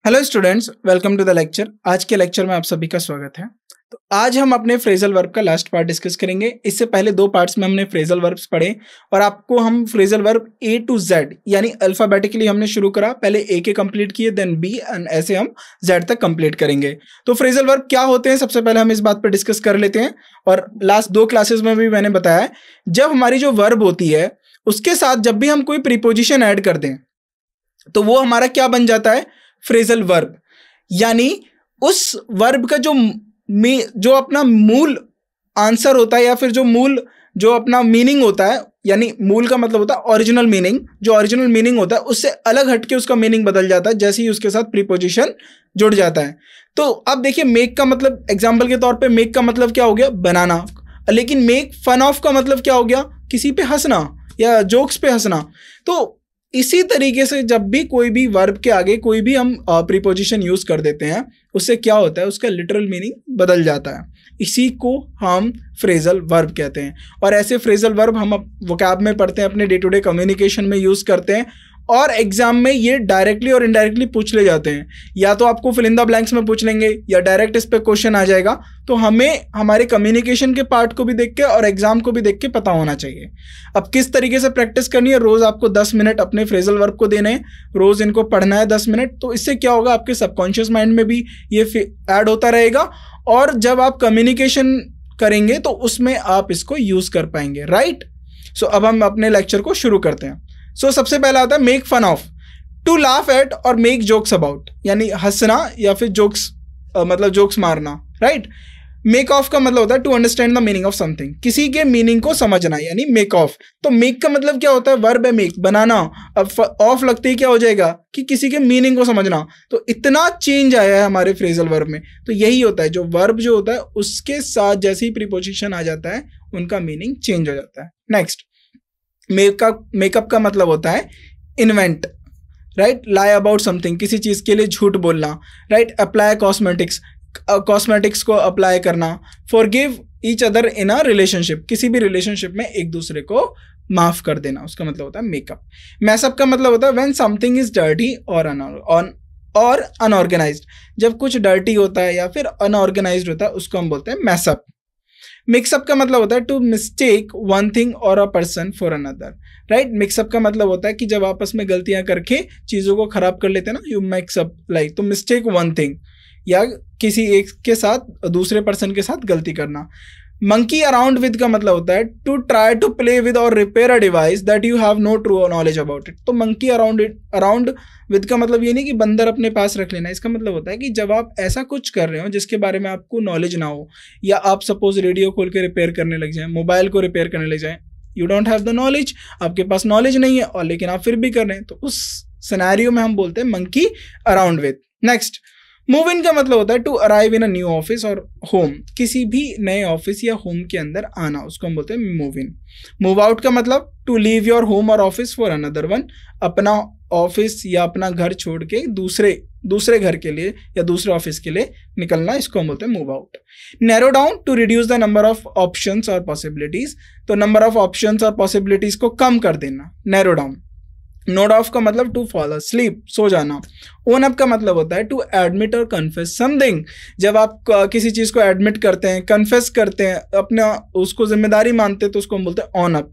Hello students, welcome to the lecture. आज के lecture में आप सभी का स्वागत है। तो आज हम अपने फ्रेजल वर्ब का लास्ट पार्ट डिस्कस करेंगे। इससे पहले दो पार्ट्स में हमने फ्रेजल वर्ब्स पढ़े और आपको हम phrasal verb A to Z यानी अल्फाबेटिकली हमने शुरू करा। पहले ए के कंप्लीट किए, देन बी, एंड ऐसे हम जेड तक कंप्लीट करेंगे। तो फ्रेजल वर्ब क्या होते हैं, सबसे पहले हम इस बात पर डिस्कस कर लेते हैं। और लास्ट दो क्लासेस में भी मैंने बताया, जब हमारी जो वर्ब होती है उसके साथ जब भी हम कोई प्रीपोजिशन ऐड कर दें तो वो हमारा क्या बन जाता है, फ्रेजल वर्ब। यानी उस वर्ब का जो अपना मूल आंसर होता है या फिर जो अपना मीनिंग होता है, यानी मूल का मतलब होता है ओरिजिनल मीनिंग, जो ओरिजिनल मीनिंग होता है उससे अलग हटके उसका मीनिंग बदल जाता है जैसे ही उसके साथ प्रीपोजिशन जुड़ जाता है। तो अब देखिए, मेक का मतलब, एग्जाम्पल के तौर पे मेक का मतलब क्या हो गया, बनाना। लेकिन मेक फन ऑफ का मतलब क्या हो गया, किसी पे हंसना या जोक्स पे हंसना। तो इसी तरीके से जब भी कोई भी वर्ब के आगे कोई भी हम प्रीपोजिशन यूज कर देते हैं, उससे क्या होता है, उसका लिटरल मीनिंग बदल जाता है। इसी को हम फ्रेजल वर्ब कहते हैं। और ऐसे फ्रेजल वर्ब हम वोकैब में पढ़ते हैं, अपने डे टू डे कम्युनिकेशन में यूज करते हैं, और एग्जाम में ये डायरेक्टली और इनडायरेक्टली पूछ ले जाते हैं। या तो आपको फिल इन द ब्लैंक्स में पूछ लेंगे या डायरेक्ट इस पे क्वेश्चन आ जाएगा। तो हमें हमारे कम्युनिकेशन के पार्ट को भी देख के और एग्जाम को भी देख के पता होना चाहिए। अब किस तरीके से प्रैक्टिस करनी है, रोज आपको 10 मिनट अपने फ्रेजल वर्ब को देने हैं, रोज इनको पढ़ना है 10 मिनट। तो इससे क्या होगा, आपके सबकॉन्शियस माइंड में भी ये ऐड होता रहेगा, और जब आप कम्युनिकेशन करेंगे तो उसमें आप इसको यूज कर पाएंगे, राइट। सो अब हम अपने लेक्चर को शुरू करते हैं। सबसे पहला आता है make fun of, to laugh at और मेक जोक्स अबाउट, यानी हंसना या फिर जोक्स मतलब जोक्स मारना, राइट। मेक ऑफ का मतलब होता है to understand the meaning of something, किसी के मीनिंग को समझना, यानी मेक ऑफ। तो मेक का मतलब क्या होता है, वर्ब है मेक, बनाना। अब ऑफ लगते ही क्या हो जाएगा कि किसी के मीनिंग को समझना। तो इतना चेंज आया है हमारे फ्रेजल वर्ब में। तो यही होता है, जो वर्ब जो होता है उसके साथ जैसे ही प्रीपोजिशन आ जाता है उनका मीनिंग चेंज हो जाता है। नेक्स्ट, मेकअप का मतलब होता है invent, right. Lie about something, किसी चीज के लिए झूठ बोलना, राइट। अप्लाई कॉस्मेटिक्स को अप्लाई करना। Forgive each other in a relationship, किसी भी रिलेशनशिप में एक दूसरे को माफ कर देना, उसका मतलब होता है मेकअप। मैसअप का मतलब होता है व्हेन समथिंग इज डर्टी और अनऑर्गेनाइज्ड, जब कुछ डर्टी होता है या फिर अनऑर्गेनाइज्ड होता है उसको हम बोलते हैं मैसअप। मिक्सअप का मतलब होता है टू मिस्टेक वन थिंग और a person for another, right. Mix up का मतलब होता है कि जब आपस में गलतियां करके चीज़ों को खराब कर लेते हैं ना, यू मिक्सअप, लाइक तो मिस्टेक वन थिंग, या किसी एक के साथ दूसरे पर्सन के साथ गलती करना। मंकी अराउंड विद का मतलब होता है to try to play with और repair a device that you have no true knowledge about it. तो मंकी अराउंड विद का मतलब ये नहीं कि बंदर अपने पास रख लेना। इसका मतलब होता है कि जब आप ऐसा कुछ कर रहे हो जिसके बारे में आपको नॉलेज ना हो, या आप सपोज रेडियो खोल के रिपेयर करने लग जाएं, मोबाइल को रिपेयर करने लग जाएं, you don't have the knowledge, आपके पास नॉलेज नहीं है और लेकिन आप फिर भी कर रहे हैं, तो उस सिनेरियो में हम बोलते हैं monkey around with. Next, move in का मतलब होता है to arrive in a new office और होम, किसी भी नए ऑफिस या होम के अंदर आना, उसको हम बोलते हैं मूव इन। मूव आउट का मतलब टू लीव योर होम और ऑफिस फॉर अनदर वन, अपना ऑफिस या अपना घर छोड़ के दूसरे घर के लिए या दूसरे ऑफिस के लिए निकलना, इसको हम बोलते हैं move out. Narrow down, to reduce the number of options और पॉसिबिलिटीज, तो नंबर ऑफ ऑप्शंस और पॉसिबिलिटीज को कम कर देना, नैरो डाउन। नोड ऑफ का मतलब टू फॉल अस्लीप, सो जाना। ओन अप का मतलब होता है टू एडमिट और कन्फेस समथिंग, जब आप किसी चीज को एडमिट करते हैं, कन्फेस करते हैं, अपना उसको जिम्मेदारी मानते हैं, तो उसको हम बोलते हैं ऑन अप।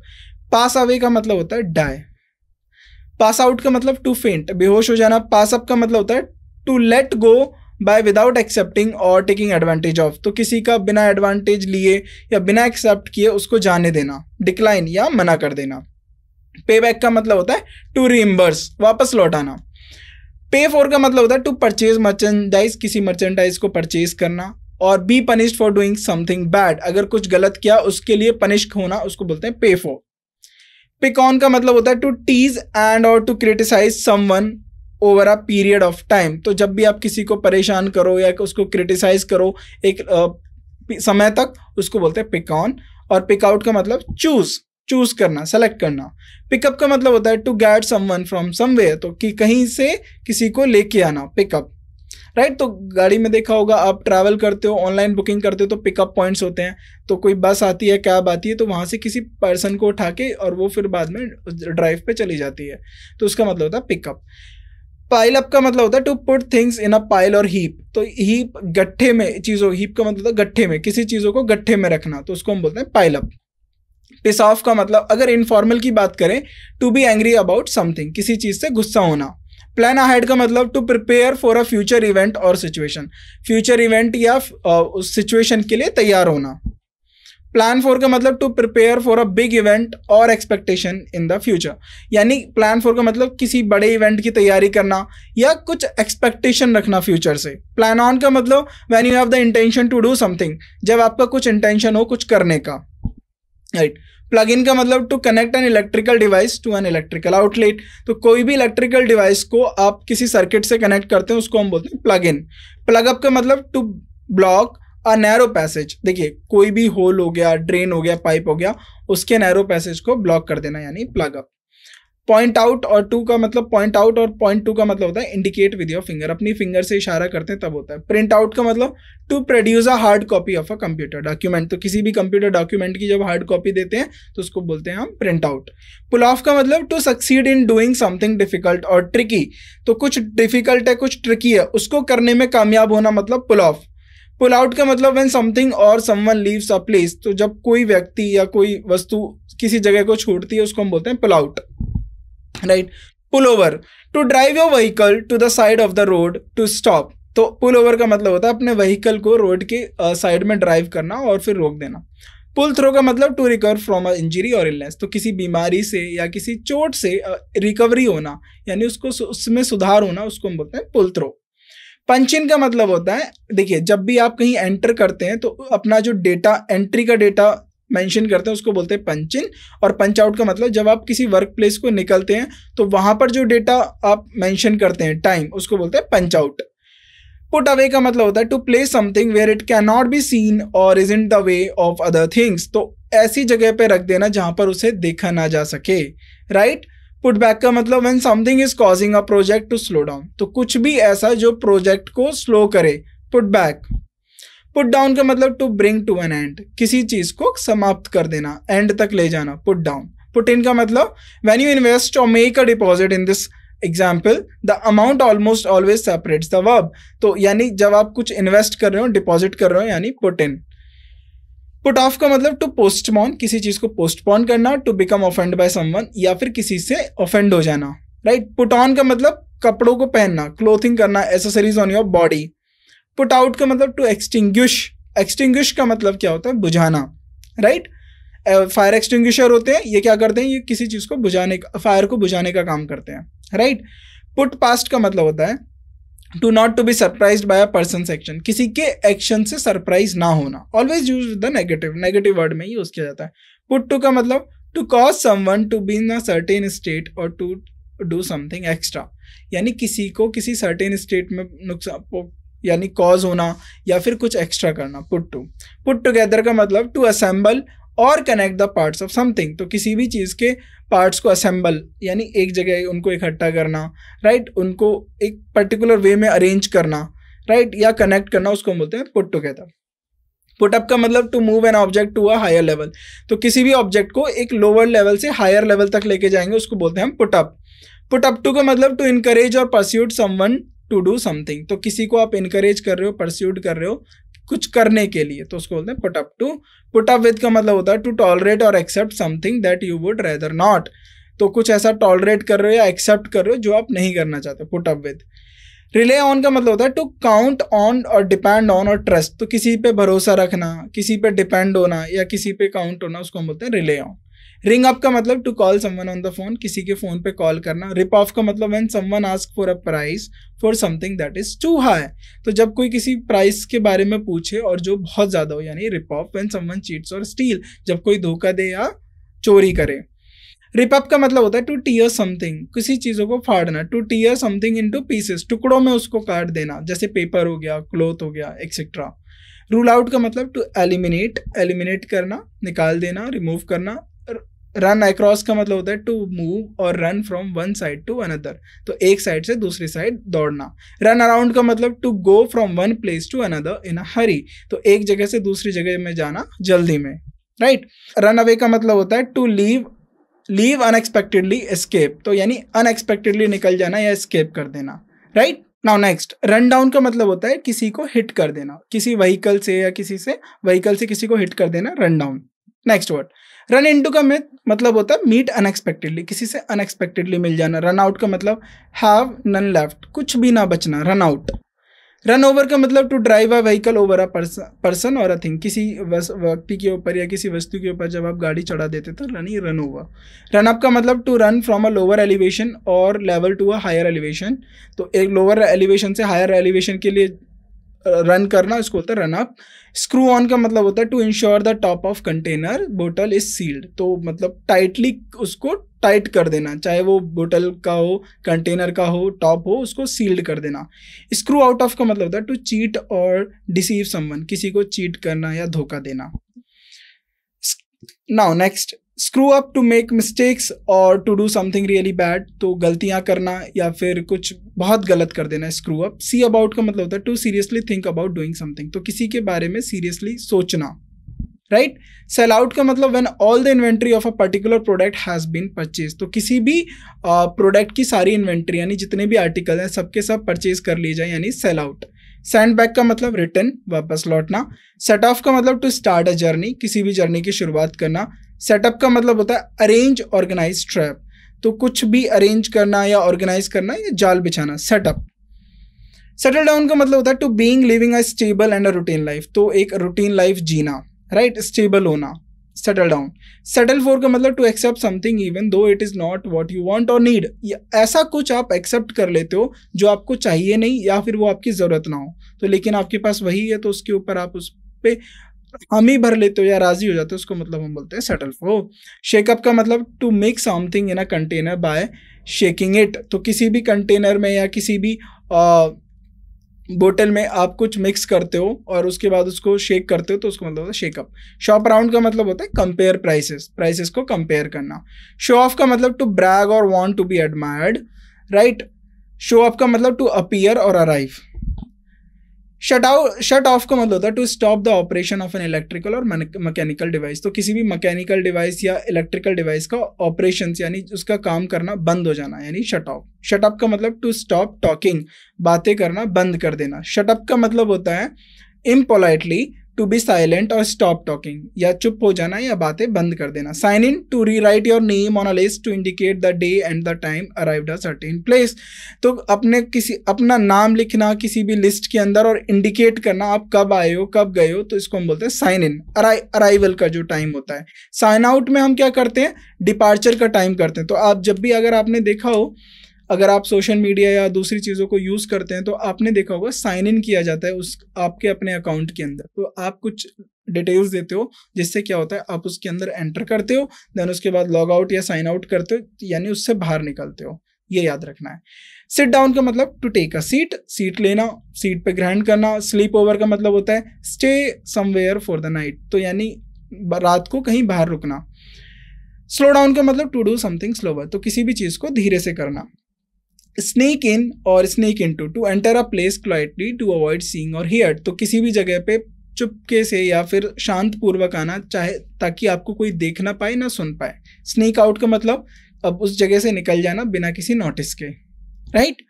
पास अवे का मतलब होता है डाई। पास आउट का मतलब टू फेंट, बेहोश हो जाना। पास अप का मतलब होता है to let go by without accepting और टेकिंग एडवांटेज ऑफ, तो किसी का बिना एडवांटेज लिए या बिना एक्सेप्ट किए उसको जाने देना, डिक्लाइन या मना कर देना। पे बैक का मतलब होता है टू रीइंबर्स, वापस लौटाना। पे फॉर का मतलब होता है टू परचेज मर्चेंडाइज, किसी मर्चेंडाइज को परचेज करना। और be punished for doing something bad, अगर कुछ गलत किया उसके लिए पनिश होना, उसको बोलते हैं पे फॉर। पिक ऑन का मतलब होता है टू टीज एंड और to criticise someone over a period of time, तो जब भी आप किसी को परेशान करो या उसको क्रिटिसाइज करो एक समय तक, उसको बोलते हैं पिक ऑन। और पिक आउट का मतलब चूज करना, सेलेक्ट करना। पिकअप का मतलब होता है to get someone from somewhere, तो कि कहीं से किसी को लेके आना, पिकअप, राइट। तो गाड़ी में देखा होगा, आप ट्रैवल करते हो, ऑनलाइन बुकिंग करते हो तो पिकअप पॉइंट्स होते हैं। तो कोई बस आती है, कैब आती है, तो वहाँ से किसी पर्सन को उठा के और वो फिर बाद में ड्राइव पे चली जाती है, तो उसका मतलब होता है पिकअप। पाइल अप का मतलब होता है to put things in a pile और हीप। तो हीप गट्ठे में चीजों, हीप का मतलब होता है गट्ठे में, किसी चीजों को गट्ठे में रखना, तो उसको हम बोलते हैं पाइल अप। पिस ऑफ का मतलब अगर इनफॉर्मल की बात करें, to be angry about something, किसी चीज से गुस्सा होना। प्लान अहेड का मतलब to prepare for a future event और सिचुएशन, फ्यूचर इवेंट या उस सिचुएशन के लिए तैयार होना। प्लान फॉर का मतलब to prepare for a big event और एक्सपेक्टेशन इन द फ्यूचर, यानी प्लान फॉर का मतलब किसी बड़े इवेंट की तैयारी करना या कुछ एक्सपेक्टेशन रखना फ्यूचर से। प्लान ऑन का मतलब when you have the intention to do something, जब आपका कुछ इंटेंशन हो कुछ करने का, राइट। प्लग इन का मतलब to connect an electrical device to an electrical outlet, तो कोई भी इलेक्ट्रिकल डिवाइस को आप किसी सर्किट से कनेक्ट करते हैं उसको हम बोलते हैं प्लग इन। प्लग अप का मतलब to block a narrow passage, देखिए कोई भी होल हो गया, ड्रेन हो गया, पाइप हो गया, उसके नैरो पैसेज को ब्लॉक कर देना, यानी प्लग अप। पॉइंट आउट और टू का मतलब पॉइंट आउट, और पॉइंट टू का मतलब होता है इंडिकेट विद योर फिंगर, अपनी फिंगर से इशारा करते हैं तब होता है। प्रिंट आउट का मतलब to produce a hard copy of a computer document, तो किसी भी कंप्यूटर डॉक्यूमेंट की जब हार्ड कॉपी देते हैं तो उसको बोलते हैं हम प्रिंट आउट। पुल ऑफ का मतलब to succeed in doing something difficult और ट्रिकी, तो कुछ डिफिकल्ट है कुछ ट्रिकी है उसको करने में कामयाब होना, मतलब पुल ऑफ। पुल आउट का मतलब व्हेन समथिंग और समवन लीव्स अ प्लेस, तो जब कोई व्यक्ति या कोई वस्तु किसी जगह को छोड़ती है उसको हम बोलते हैं pull out, right. Pull over to drive your vehicle to the side of the road to stop, तो पुल ओवर का मतलब होता है अपने व्हीकल को रोड के साइड में ड्राइव करना और फिर रोक देना। पुल थ्रो का मतलब to recover from a injury और इलनेस, तो किसी बीमारी से या किसी चोट से रिकवरी होना, यानी उसको उसमें सुधार होना, उसको हम बोलते हैं पुल थ्रो। पंच इन का मतलब होता है, देखिए जब भी आप कहीं एंटर करते हैं तो अपना जो डेटा, एंट्री का डेटा मेंशन करते हैं उसको बोलते हैं पंच इन। और पंच आउट का मतलब जब आप किसी वर्क प्लेस को निकलते हैं तो वहां पर जो डेटा आप मेंशन करते हैं टाइम, उसको बोलते हैं पंच आउट। पुट अवे का मतलब होता है to place something where it can not be seen और is in the way of other things, तो ऐसी जगह पे रख देना जहां पर उसे देखा ना जा सके, राइट। पुट बैक का मतलब when something is causing a project to slow down, तो कुछ भी ऐसा जो प्रोजेक्ट को स्लो करे, पुट बैक। पुट डाउन का मतलब to bring to an end, किसी चीज को समाप्त कर देना, एंड तक ले जाना, पुट डाउन। पुट इन का मतलब व्हेन यू इन्वेस्ट और make a deposit in this example the amount almost always separates the verb, तो यानी जब आप कुछ इन्वेस्ट कर रहे हो, डिपॉजिट कर रहे हो, यानी पुट इन। पुट ऑफ का मतलब टू पोस्टपोन, किसी चीज को पोस्टपोन करना, to become offend by someone, या फिर किसी से ऑफेंड हो जाना, राइट। पुट ऑन का मतलब कपड़ों को पहनना, क्लोथिंग करना, accessories on your body. Put out का मतलब टू एक्सटिंग्विश, एक्सटिंग्विश का मतलब क्या होता है, बुझाना, राइट। फायर एक्सटिंग्विशर होते हैं, ये क्या करते हैं, ये किसी चीज को बुझाने का, फायर को बुझाने का काम करते हैं, राइट। पुट पास्ट का मतलब होता है to not to be surprised by a person's action, किसी के एक्शन से सरप्राइज ना होना, always use with the negative, negative word में यूज किया जाता है। पुट टू का मतलब to cause someone to be in a certain state और टू डू समथिंग एक्स्ट्रा, यानी किसी को किसी सर्टेन स्टेट में नुकसान, यानी कॉज होना या फिर कुछ एक्स्ट्रा करना, पुट टू। पुट टुगेदर का मतलब टू असेंबल और connect the parts of something, तो किसी भी चीज़ के पार्ट्स को असेंबल यानी एक जगह उनको इकट्ठा करना, राइट, उनको एक पर्टिकुलर वे में अरेंज करना, राइट, या कनेक्ट करना, उसको बोलते हैं पुट टुगेदर। पुट अप का मतलब to move an object to a higher level, तो किसी भी ऑब्जेक्ट को एक लोअर लेवल से हायर लेवल तक लेके जाएंगे, उसको बोलते हैं हम put up. Put up to का मतलब टू इनकरेज और persuade someone to do something, तो किसी को आप इनकरेज कर रहे हो, परस्यूट कर रहे हो कुछ करने के लिए, तो उसको बोलते हैं put up to. Put up with का मतलब होता है टू टॉलरेट और accept something that you would rather not, तो कुछ ऐसा टॉलरेट कर रहे हो या एक्सेप्ट कर रहे हो जो आप नहीं करना चाहते, put up with. Relay on का मतलब होता है टू काउंट ऑन और डिपेंड ऑन और ट्रस्ट, तो किसी पे भरोसा रखना, किसी पे डिपेंड होना या किसी पे काउंट होना, उसको हम बोलते हैं रिले ऑन। रिंग अप का मतलब to call someone on the phone, किसी के फोन पे कॉल करना। रिप ऑफ का मतलब when someone ask for a price for something that is too high, तो जब कोई किसी प्राइस के बारे में पूछे और जो बहुत ज्यादा हो, यानी rip off. When someone cheats और स्टील, जब कोई धोखा दे या चोरी करे। रिप अप का मतलब होता है टू टीयर समथिंग, किसी चीजों को फाड़ना, to tear something into pieces, टुकड़ों में उसको काट देना, जैसे पेपर हो गया, क्लॉथ हो गया, एक्सेट्रा। रूल आउट का मतलब टू एलिमिनेट, एलिमिनेट करना, निकाल देना, रिमूव करना। रन अक्रॉस का मतलब होता है टू मूव और run from one side to another, तो एक साइड से दूसरी साइड दौड़ना। रन अराउंड का मतलब to go from one place to another in a hurry, तो एक जगह से दूसरी जगह में जाना जल्दी में, राइट। रन अवे का मतलब होता है to leave leave unexpectedly, escape, तो यानी अनएक्सपेक्टेडली निकल जाना या एस्केप कर देना, right. Now next, run down का मतलब होता है किसी को हिट कर देना, किसी व्हीकल से या व्हीकल से किसी को हिट कर देना, run down. Next word, run into का मतलब होता है मीट अनएक्सपेक्टेडली, किसी से अनएक्सपेक्टेडली मिल जाना। रन आउट का मतलब हैव नन लेफ्ट, कुछ भी ना बचना, रन आउट। रन ओवर का मतलब to drive a vehicle over a person और अ थिंग, किसी व्यक्ति के ऊपर या किसी वस्तु के ऊपर जब आप गाड़ी चढ़ा देते तो रन ओवर। रन अप का मतलब to run from a lower elevation और level to a higher elevation, तो एक लोअर एलिवेशन से हायर एलिवेशन के लिए रन करना, इसको होता है रन अप। स्क्रू ऑन का मतलब होता है to ensure the top of container बोतल इज सील्ड, तो मतलब टाइटली उसको टाइट कर देना, चाहे वो बोतल का हो, कंटेनर का हो, टॉप हो, उसको सील्ड कर देना। स्क्रू आउट ऑफ का मतलब होता है टू चीट और डिसीव समवन, किसी को चीट करना या धोखा देना। Now next, screw up to make mistakes और to do something really bad, तो गलतियां करना या फिर कुछ बहुत गलत कर देना, स्क्रू अप। सी अबाउट का मतलब होता है to seriously think about doing something, तो किसी के बारे में सीरियसली सोचना, राइट। सेल आउट का मतलब when all the inventory of a particular product has been purchase, तो किसी भी प्रोडक्ट की सारी इन्वेंट्री यानी जितने भी आर्टिकल हैं सबके सब परचेज कर लिए जाए, यानी सेल आउट। सेंड बैक का मतलब रिटर्न, वापस लौटना। सेट ऑफ का मतलब टू स्टार्ट अ जर्नी, किसी भी जर्नी की शुरुआत करना। सेटअप का मतलब होता है अरेंज ऑर्गेनाइज ट्रैप, तो कुछ भी अरेंज करना या ऑर्गेनाइज करना या जाल बिछाना, सेटअप। सेटल डाउन का मतलब होता है to being living a stable and a routine life, तो एक रूटीन लाइफ जीना, राइट, स्टेबल होना, सेटल डाउन। सेटल फॉर का मतलब to accept something even though it is not what you want और नीड, ऐसा कुछ आप एक्सेप्ट कर लेते हो जो आपको चाहिए नहीं या फिर वो आपकी जरूरत ना हो, तो लेकिन आपके पास वही है तो उसके ऊपर आप उस पे हामी भर लेते हो या राजी हो जाते हो, उसको मतलब हम बोलते हैं सेटल फॉर। शेकअप का मतलब to make something in a container by shaking it, तो किसी भी कंटेनर में या किसी भी बोतल में आप कुछ मिक्स करते हो और उसके बाद उसको शेक करते हो तो उसको मतलब होता है शेकअप। शॉप अराउंड का मतलब होता है कंपेयर प्राइसेस को कंपेयर करना। शो ऑफ का मतलब टू ब्रैग और want to be admired, right. Show off का मतलब टू अपीयर और अराइव। शट ऑफ का मतलब होता है to stop the operation of an electrical और मैकेनिकल डिवाइस, तो किसी भी मैकेनिकल डिवाइस या इलेक्ट्रिकल डिवाइस का ऑपरेशन यानी उसका काम करना बंद हो जाना, यानी शट ऑफ। शट अप का मतलब टू स्टॉप टॉकिंग, बातें करना बंद कर देना। शट अप का मतलब होता है इम्पोलाइटली टू बी साइलेंट और स्टॉप टॉकिंग, या चुप हो जाना या बातें बंद कर देना। Sign in to rewrite your name on a list to indicate the day and the time arrived a certain place, तो अपना नाम लिखना किसी भी लिस्ट के अंदर और इंडिकेट करना आप कब आए हो कब गए हो, तो इसको हम बोलते हैं साइन इन, अराइवल का जो टाइम होता है। साइन आउट में हम क्या करते हैं, डिपार्चर का टाइम करते हैं, तो आप जब भी अगर आपने देखा हो, अगर आप सोशल मीडिया या दूसरी चीज़ों को यूज़ करते हैं तो आपने देखा होगा साइन इन किया जाता है उस आपके अपने अकाउंट के अंदर, तो आप कुछ डिटेल्स देते हो जिससे क्या होता है आप उसके अंदर एंटर करते हो, देन उसके बाद लॉग आउट या साइन आउट करते हो, यानी उससे बाहर निकलते हो, ये याद रखना है। सिट डाउन का मतलब टू टेक अ सीट लेना, सीट पे ग्रहण करना। स्लीप ओवर का मतलब होता है stay somewhere for the night, तो यानी रात को कहीं बाहर रुकना। स्लो डाउन का मतलब टू डू समथिंग स्लोवर, तो किसी भी चीज़ को धीरे से करना। स्नेक इन और sneak into, to enter a place quietly to avoid seeing और हियर, तो किसी भी जगह पे चुपके से या फिर शांत पूर्वक आना, चाहे ताकि आपको कोई देख ना पाए ना सुन पाए। स्नेक आउट का मतलब अब उस जगह से निकल जाना बिना किसी नोटिस के, राइट।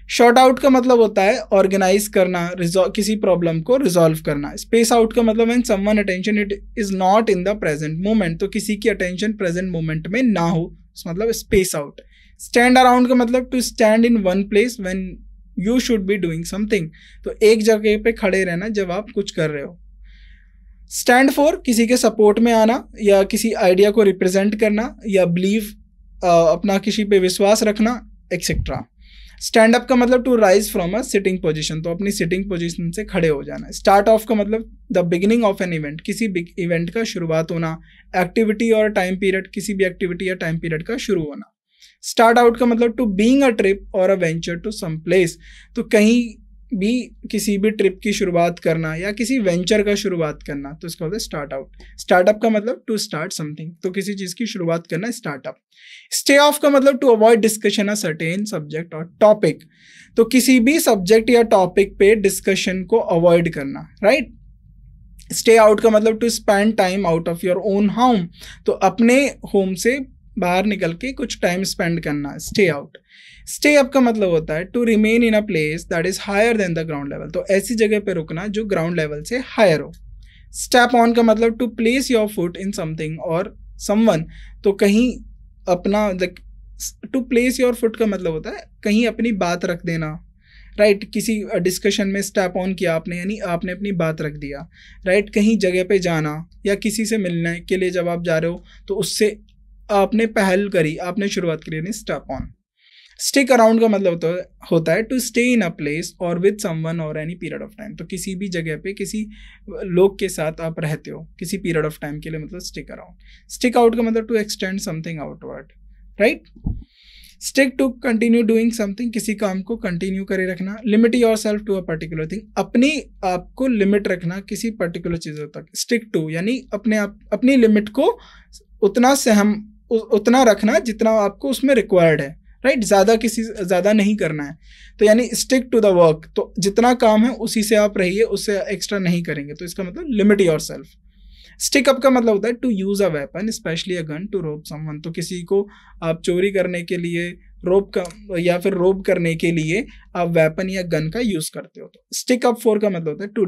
शॉर्ट आउट का मतलब होता है ऑर्गेनाइज करना, किसी प्रॉब्लम को रिजॉल्व करना। स्पेस आउट का मतलब when someone attention it is not in the present moment, तो किसी की अटेंशन प्रेजेंट मोमेंट में ना हो, मतलब स्पेस आउट। स्टैंड अराउंड का मतलब to stand in one place when you should be doing something, तो एक जगह पे खड़े रहना जब आप कुछ कर रहे हो। स्टैंड फॉर किसी के सपोर्ट में आना या किसी आइडिया को रिप्रेजेंट करना या बिलीव अपना किसी पे विश्वास रखना, एक्सेट्रा। स्टैंड अप का मतलब to rise from a sitting position, तो अपनी सिटिंग पोजीशन से खड़े हो जाना। स्टार्ट ऑफ का मतलब the beginning of an event, किसी बिग इवेंट का शुरुआत होना। एक्टिविटी और टाइम पीरियड, किसी भी एक्टिविटी या टाइम पीरियड का शुरू होना। स्टार्ट आउट का मतलब टू बीइंग अ ट्रिप और a venture to some place, तो कहीं भी किसी भी ट्रिप की शुरुआत करना या किसी वेंचर का शुरुआत करना, तो इसका होता है स्टार्ट आउट। स्टार्टअप का मतलब टू स्टार्ट समथिंग, तो किसी चीज की शुरुआत करना, स्टार्टअप। स्टे ऑफ का मतलब to avoid discussion a certain subject और टॉपिक, तो किसी भी सब्जेक्ट या टॉपिक पे डिस्कशन को अवॉइड करना, राइट। स्टे आउट का मतलब to spend time out of your own home, तो अपने होम से बाहर निकल के कुछ टाइम स्पेंड करना, स्टे आउट। स्टे अप का मतलब होता है to remain in a place that is higher than the ground level, तो ऐसी जगह पे रुकना जो ग्राउंड लेवल से हायर हो। स्टेप ऑन का मतलब to place your foot in something और समवन, तो कहीं अपना, टू प्लेस योर फुट का मतलब होता है कहीं अपनी बात रख देना, राइट। किसी डिस्कशन में स्टेप ऑन किया आपने, यानी आपने अपनी बात रख दिया, राइट। कहीं जगह पे जाना या किसी से मिलने के लिए जब आप जा रहे हो तो उससे आपने पहल करी, आपने शुरुआत करी, यानी स्टेप ऑन। स्टिक अराउंड का मतलब होता है to stay in a place और विद समवन और एनी पीरियड ऑफ टाइम, तो किसी भी जगह पे किसी लोग के साथ आप रहते हो किसी पीरियड ऑफ टाइम के लिए, मतलब स्टिक अराउंड। स्टिक आउट का मतलब to extend something outward, right. Stick to continue doing something, किसी काम को कंटिन्यू करे रखना। Limit yourself to a particular thing, अपनी आपको लिमिट रखना किसी पर्टिकुलर चीज़ों तक। स्टिक टू यानी अपने आप अपनी लिमिट को उतना रखना जितना आपको उसमें रिक्वायर्ड है, राइट। ज़्यादा नहीं करना है, तो यानी स्टिक टू द वर्क, तो जितना काम है उसी से आप रहिए, उससे एक्स्ट्रा नहीं करेंगे, तो इसका मतलब limit yourself. Stick up का मतलब होता है to use a weapon especially a gun to rob someone, तो किसी को आप चोरी करने के लिए या फिर रोब करने के लिए आप वेपन या गन का यूज करते हो। तो स्टिक अप फॉर का मतलब होता है टू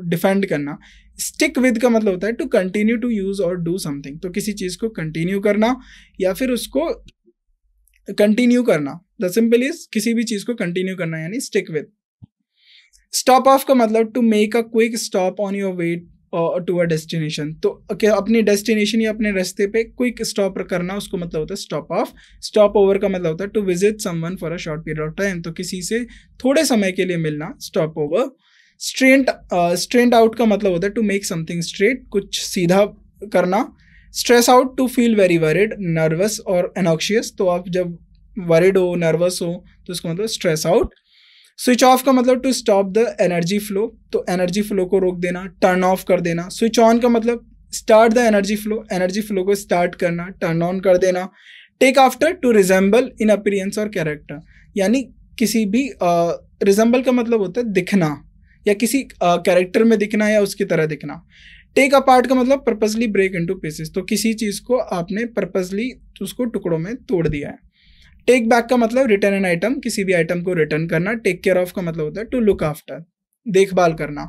डिफेंड करना। स्टिक विद का मतलब होता है टू कंटिन्यू टू यूज और डू समथिंग, तो किसी चीज को कंटिन्यू करना या फिर उसको कंटिन्यू करना। द सिंपल इज किसी भी चीज को कंटिन्यू करना, यानी स्टिक विद। स्टॉप ऑफ का मतलब to make a quick stop on your way to a destination, तो अपनी डेस्टिनेशन या अपने रास्ते पे क्विक स्टॉप करना, उसको मतलब होता है स्टॉप ऑफ। स्टॉप ओवर का मतलब होता है to visit someone for a short period of time, तो किसी से थोड़े समय के लिए मिलना, स्टॉप ओवर। स्ट्रेंट आउट का मतलब होता है टू मेक समथिंग स्ट्रेट, कुछ सीधा करना। Stress out to feel very worried, nervous और एनॉक्शियस, तो आप जब वरिड हो, नर्वस हो तो उसका मतलब स्ट्रेस आउट। स्विच ऑफ का मतलब to stop the energy flow, तो एनर्जी फ्लो को रोक देना, टर्न ऑफ कर देना। स्विच ऑन का मतलब स्टार्ट द एनर्जी फ्लो को स्टार्ट करना, टर्न ऑन कर देना। Take after to resemble in appearance और कैरेक्टर, यानी किसी भी रिजेंबल का मतलब होता है दिखना या किसी कैरेक्टर में दिखना या उसकी तरह दिखना। टेक अपार्ट का मतलब पर्पसली ब्रेक इनटू पीसेस, तो किसी चीज़ को आपने पर्पसली उसको टुकड़ों में तोड़ दिया है। टेक बैक का मतलब रिटर्न एन आइटम, किसी भी आइटम को रिटर्न करना। टेक केयर ऑफ का मतलब होता है टू लुक आफ्टर, देखभाल करना।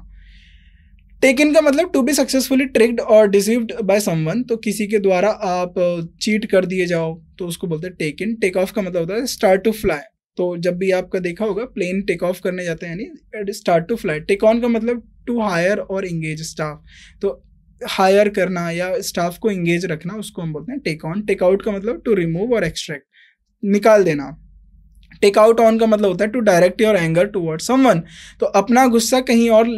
टेक इन का मतलब टू बी सक्सेसफुली ट्रिक्ड और डिसीव्ड बाय समवन, तो किसी के द्वारा आप चीट कर दिए जाओ तो उसको बोलते हैं टेक इन। टेक ऑफ का मतलब होता है स्टार्ट टू फ्लाई, तो जब भी आपका देखा होगा प्लेन टेक ऑफ करने जाते हैं यानी start to fly. Take on का मतलब टू हायर और इंगेज स्टाफ, तो हायर करना या स्टाफ को इंगेज रखना, उसको हम बोलते हैं टेक ऑन। टेक आउट का मतलब टू रिमूव और एक्सट्रैक्ट, निकाल देना। टेक आउट ऑन का मतलब होता है to direct your anger toward someone, तो अपना गुस्सा कहीं और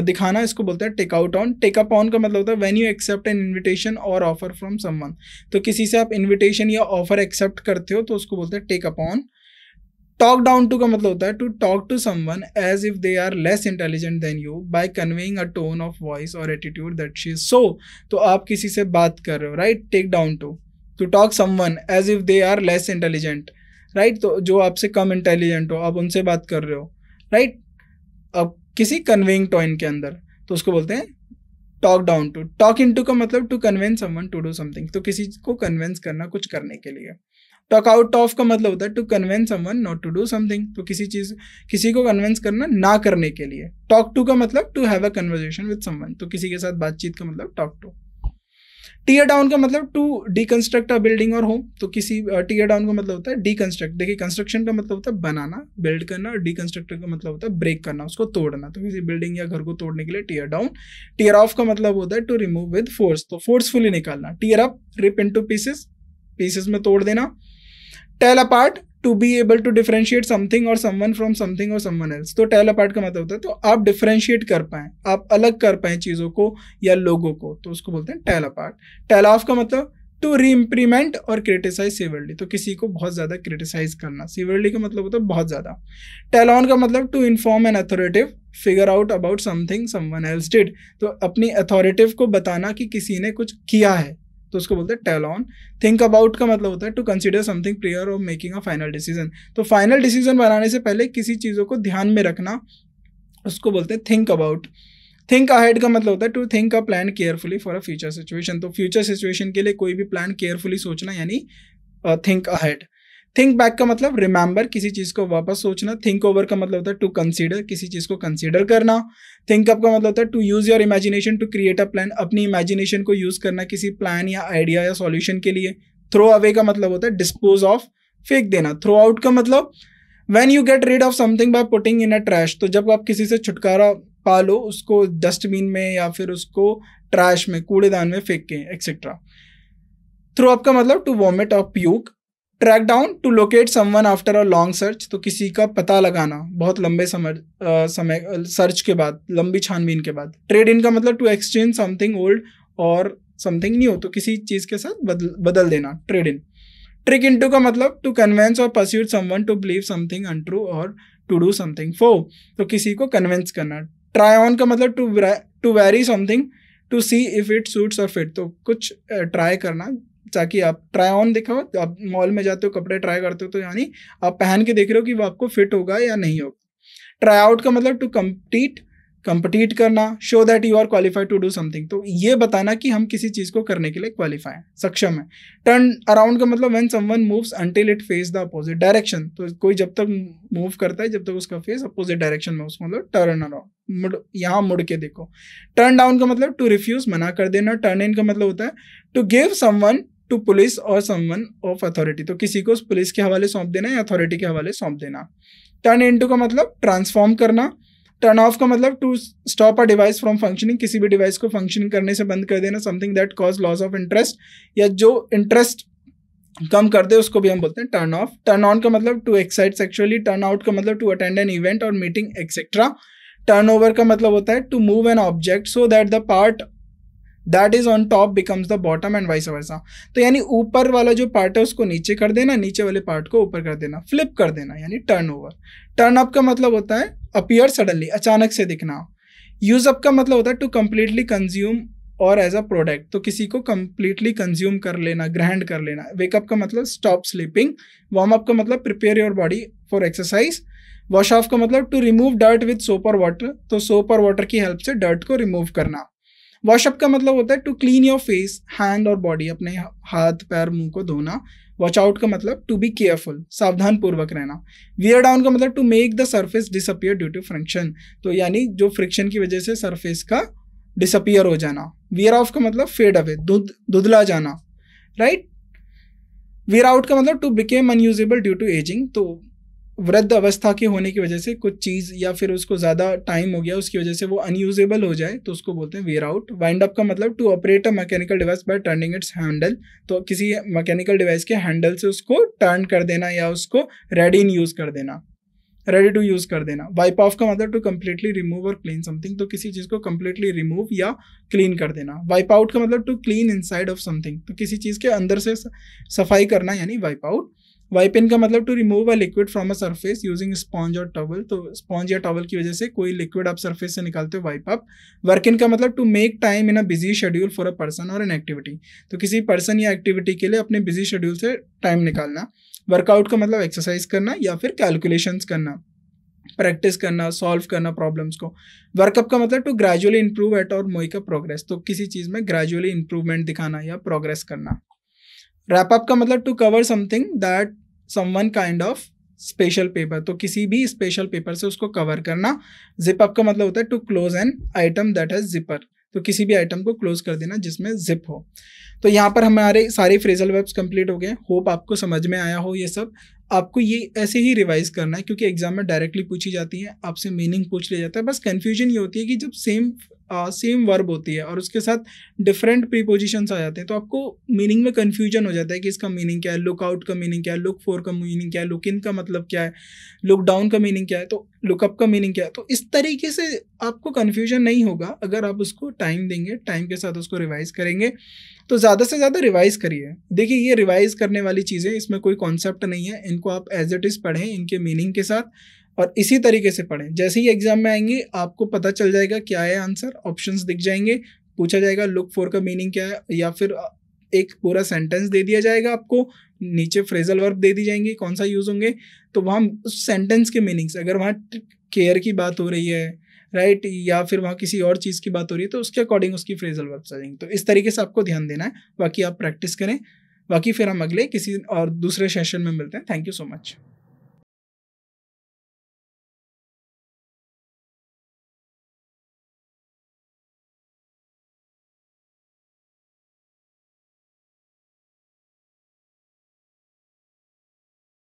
दिखाना, इसको बोलते हैं take out on. Take up on का मतलब होता है when you accept an invitation और ऑफर फ्रॉम समवन, तो किसी से आप इन्विटेशन या ऑफर एक्सेप्ट करते हो तो उसको बोलते हैं take up on. Talk down to का मतलब होता है to talk to someone as if they are less intelligent than you by conveying a tone of voice और attitude that she is so, तो आप किसी से बात कर रहे हो, right. Take down to talk someone as if they are less intelligent, right, तो जो आपसे कम इंटेलिजेंट हो आप उनसे बात कर रहे हो, राइट, अब किसी कन्वेइंग टोन के अंदर, तो उसको बोलते हैं talk down to. Talk into का मतलब to convince someone to do something, तो किसी को कन्वेंस करना कुछ करने के लिए। टॉक आउट ऑफ का मतलब होता है to convince someone not to do something, तो किसी को कन्वेंस करना ना करने के लिए। टॉक टू का मतलब to have a conversation with someone, तो किसी के साथ बातचीत का मतलब टॉक टू। टीयर डाउन का मतलब टू डीकंस्ट्रक्ट अ बिल्डिंग और होम, तो किसी टीयर डाउन का मतलब होता है डीकंस्ट्रक्ट। देखिए कंस्ट्रक्शन का मतलब होता है बनाना, बिल्ड करना, और डीकंस्ट्रक्टर का मतलब होता है ब्रेक करना, उसको तोड़ना, तो किसी बिल्डिंग या घर को तोड़ने के लिए टीयर डाउन। टीयर ऑफ का मतलब होता है टू रिमूव विद फोर्स, तो फोर्सफुली निकालना। Tear up rip into pieces, pieces में तोड़ देना। Tell apart to be able to differentiate something और समवन फ्रॉम समथिंग और समवन एल्स, तो टेल अपार्ट का मतलब होता है तो आप डिफरेंशिएट कर पाएं, आप अलग कर पाएं चीज़ों को या लोगों को, तो उसको बोलते हैं टेल अपार्ट। टेल ऑफ का मतलब टू रीइम्प्लीमेंट और क्रिटिसाइज सीवियरली, तो किसी को बहुत ज़्यादा क्रिटिसाइज करना। सीवियरली का मतलब होता है बहुत ज़्यादा। टेल ऑन का मतलब to inform an authoritative figure out about something someone else did, तो अपनी अथॉरिटेटिव को बताना कि किसी ने कुछ किया है, तो उसको बोलते हैं टेल ऑन। थिंक अबाउट का मतलब होता है to consider something prior of making a final decision, तो फाइनल डिसीजन बनाने से पहले किसी चीज़ों को ध्यान में रखना, उसको बोलते हैं थिंक अबाउट। थिंक अहेड का मतलब होता है to think a plan carefully for a future situation. तो फ्यूचर सिचुएशन के लिए कोई भी प्लान केयरफुली सोचना यानी थिंक अहेड। थिंक बैक का मतलब रिमेंबर, किसी चीज को वापस सोचना। थिंक ओवर का मतलब होता है टू कंसीडर, किसी चीज को कंसीडर करना। थिंक अप का मतलब होता है to use your imagination to create a plan, अपनी इमेजिनेशन को यूज करना किसी प्लान या आइडिया या सॉल्यूशन के लिए। थ्रो अवे का मतलब होता है डिस्पोज ऑफ, फेंक देना। थ्रो आउट का मतलब when you get rid of something by putting in a trash, तो जब आप किसी से छुटकारा पा लो उसको डस्टबिन में या फिर उसको ट्रैश में, कूड़ेदान में फेंक के, एक्सेट्रा। थ्रो अप का मतलब टू वॉमिट और puke. Track down to locate someone after a long search, तो किसी का पता लगाना बहुत लंबे समय सर्च के बाद, लंबी छानबीन के बाद। ट्रेड इन का मतलब टू एक्सचेंज समथिंग ओल्ड और समथिंग न्यू, तो किसी चीज के साथ बदल देना, ट्रेड इन। ट्रिक इनटू का मतलब टू कन्वेंस और persuade someone to believe something untrue और टू डू समथिंग फॉर, तो किसी को कन्विंस करना। ट्राई ऑन का मतलब to wear something to see if it suits और फिट, तो कुछ ट्राई करना ताकि आप ट्राई ऑन देखो, आप मॉल में जाते हो कपड़े ट्राई करते हो तो यानी आप पहन के देख रहे हो कि वो आपको फिट होगा या नहीं होगा। ट्राई आउट का मतलब टू कंपटीट करना। Show that you are qualified to do something, तो ये बताना कि हम किसी चीज को करने के लिए क्वालिफाई हैं, सक्षम है। टर्न अराउंड का मतलब when someone moves until it face the opposite direction, तो कोई जब तक मूव करता है जब तक उसका फेस अपोजिट डायरेक्शन में, उसको मतलब टर्न अराउंड, यहाँ मुड़ के देखो। टर्न डाउन का मतलब टू रिफ्यूज, मना कर देना। टर्न इन का मतलब होता है to give someone to police और समवन ऑफ अथॉरिटी, तो किसी को पुलिस के हवाले सौंप देना या अथॉरिटी के हवाले सौंप देना। टर्न इनटू का मतलब ट्रांसफॉर्म करना। टर्न ऑफ का मतलब to stop a device from functioning, किसी भी डिवाइस को फंक्शनिंग करने से बंद कर देना। Something that cause loss of interest, या जो इंटरेस्ट कम कर दे उसको भी हम बोलते हैं टर्न ऑफ। टर्न ऑन का मतलब to excite sexually. Turn out का मतलब टू अटेंड एन इवेंट और मीटिंग एक्सेट्रा। टर्न ओवर का मतलब होता है to move an object so that the part that is on top becomes the bottom and vice versa, तो यानी ऊपर वाला जो पार्ट है उसको नीचे कर देना, नीचे वाले पार्ट को ऊपर कर देना, फ्लिप कर देना, यानी टर्न ओवर। टर्न अप का मतलब होता है अपीयर सडनली, अचानक से दिखना। यूज अप का मतलब होता है टू कंप्लीटली कंज्यूम और एज अ प्रोडक्ट, तो किसी को कंप्लीटली कंज्यूम कर लेना, ग्रहण कर लेना। वेकअप का मतलब स्टॉप स्लीपिंग। वार्म अप का मतलब prepare your body for exercise. Wash off का मतलब to remove dirt with soap और वाटर, तो सोप और वाटर की हेल्प से डर्ट को रिमूव करना। वॉशअप का मतलब होता है to clean your face, hand और बॉडी, अपने हाथ पैर मुंह को धोना। वॉच आउट का मतलब टू बी केयरफुल, सावधान पूर्वक रहना। वियर डाउन का मतलब to make the surface disappear due to friction, तो यानी जो फ्रिक्शन की वजह से सरफेस का डिसअपियर हो जाना। वियर ऑफ का मतलब फेड अवे, धुंधला जाना, राइट। वियर आउट का मतलब to became unusable due to ageing, तो वृद्ध अवस्था के होने की वजह से कुछ चीज़ या फिर उसको ज़्यादा टाइम हो गया उसकी वजह से वो अनयूजेबल हो जाए तो उसको बोलते हैं वेयर आउट। वाइंड अप का मतलब to operate a mechanical device by turning its handle, तो किसी मैकेनिकल डिवाइस के हैंडल से उसको टर्न कर देना या उसको रेडी इन यूज़ कर देना, रेडी टू यूज़ कर देना। वाइप ऑफ का मतलब टू कंप्लीटली रिमूव और क्लीन समथिंग, तो किसी चीज़ को कंप्लीटली रिमूव या क्लीन कर देना। वाइप आउट का मतलब to clean inside of something, तो किसी चीज़ के अंदर से सफाई करना यानी वाइप आउट। वाइप इन का मतलब to remove a liquid from a surface using sponge और टॉवल, तो स्पॉन्ज या टॉवल की वजह से कोई लिक्विड आप सरफेस से निकालते हो, वाइप अप। वर्क इन का मतलब to make time in a busy schedule for a person और एन एक्टिविटी, तो किसी पर्सन या एक्टिविटी के लिए अपने बिजी शेड्यूल से टाइम निकालना। वर्कआउट का मतलब एक्सरसाइज करना या फिर कैलकुलेशंस करना, प्रैक्टिस करना, सॉल्व करना प्रॉब्लम्स को। वर्कअप का मतलब टू ग्रेजुअली इंप्रूव एट और मेक अ प्रोग्रेस, तो किसी चीज़ में ग्रेजुअली इंप्रूवमेंट दिखाना या प्रोग्रेस करना। रैप अप का मतलब to cover something that someone kind of special paper, तो किसी भी स्पेशल पेपर से उसको कवर करना। जिप अप का मतलब होता है to close an item that has zipper, तो किसी भी आइटम को क्लोज कर देना जिसमें जिप हो। तो यहाँ पर हमारे सारे फ्रेजल वर्ब्स कंप्लीट हो गए। होप आपको समझ में आया हो ये सब। आपको ये ऐसे ही रिवाइज करना है क्योंकि एग्जाम में डायरेक्टली पूछी जाती है, आपसे मीनिंग पूछ लिया जाता है। बस कन्फ्यूजन ये होती है कि जब सेम वर्ब होती है और उसके साथ डिफरेंट प्रीपोजिशंस आ जाते हैं तो आपको मीनिंग में कन्फ्यूजन हो जाता है कि इसका मीनिंग क्या है, लुक आउट का मीनिंग क्या है, लुक फॉर का मीनिंग क्या है, लुक इन का मतलब क्या है, लुक डाउन का मीनिंग क्या है, तो लुकअप का मीनिंग क्या है। तो इस तरीके से आपको कन्फ्यूजन नहीं होगा अगर आप उसको टाइम देंगे, टाइम के साथ उसको रिवाइज करेंगे। तो ज़्यादा से ज़्यादा रिवाइज करिए। देखिए ये रिवाइज करने वाली चीज़ें, इसमें कोई कॉन्सेप्ट नहीं है, इनको आप एज इट इज़ पढ़ें इनके मीनिंग के साथ और इसी तरीके से पढ़ें। जैसे ही एग्जाम में आएंगे आपको पता चल जाएगा क्या है आंसर, ऑप्शंस दिख जाएंगे, पूछा जाएगा लुक फॉर का मीनिंग क्या है या फिर एक पूरा सेंटेंस दे दिया जाएगा आपको, नीचे फ्रेजल वर्ब दे दी जाएंगी कौन सा यूज़ होंगे, तो वहाँ उस सेंटेंस के मीनिंग्स, अगर वहाँ केयर की बात हो रही है, राइट, या फिर वहाँ किसी और चीज़ की बात हो रही है तो उसके अकॉर्डिंग उसकी फ्रेजल वर्ब्स आ जाएंगे। तो इस तरीके से आपको ध्यान देना है, बाकी आप प्रैक्टिस करें। बाकी फिर हम अगले किसी और दूसरे सेशन में मिलते हैं। Thank you so much.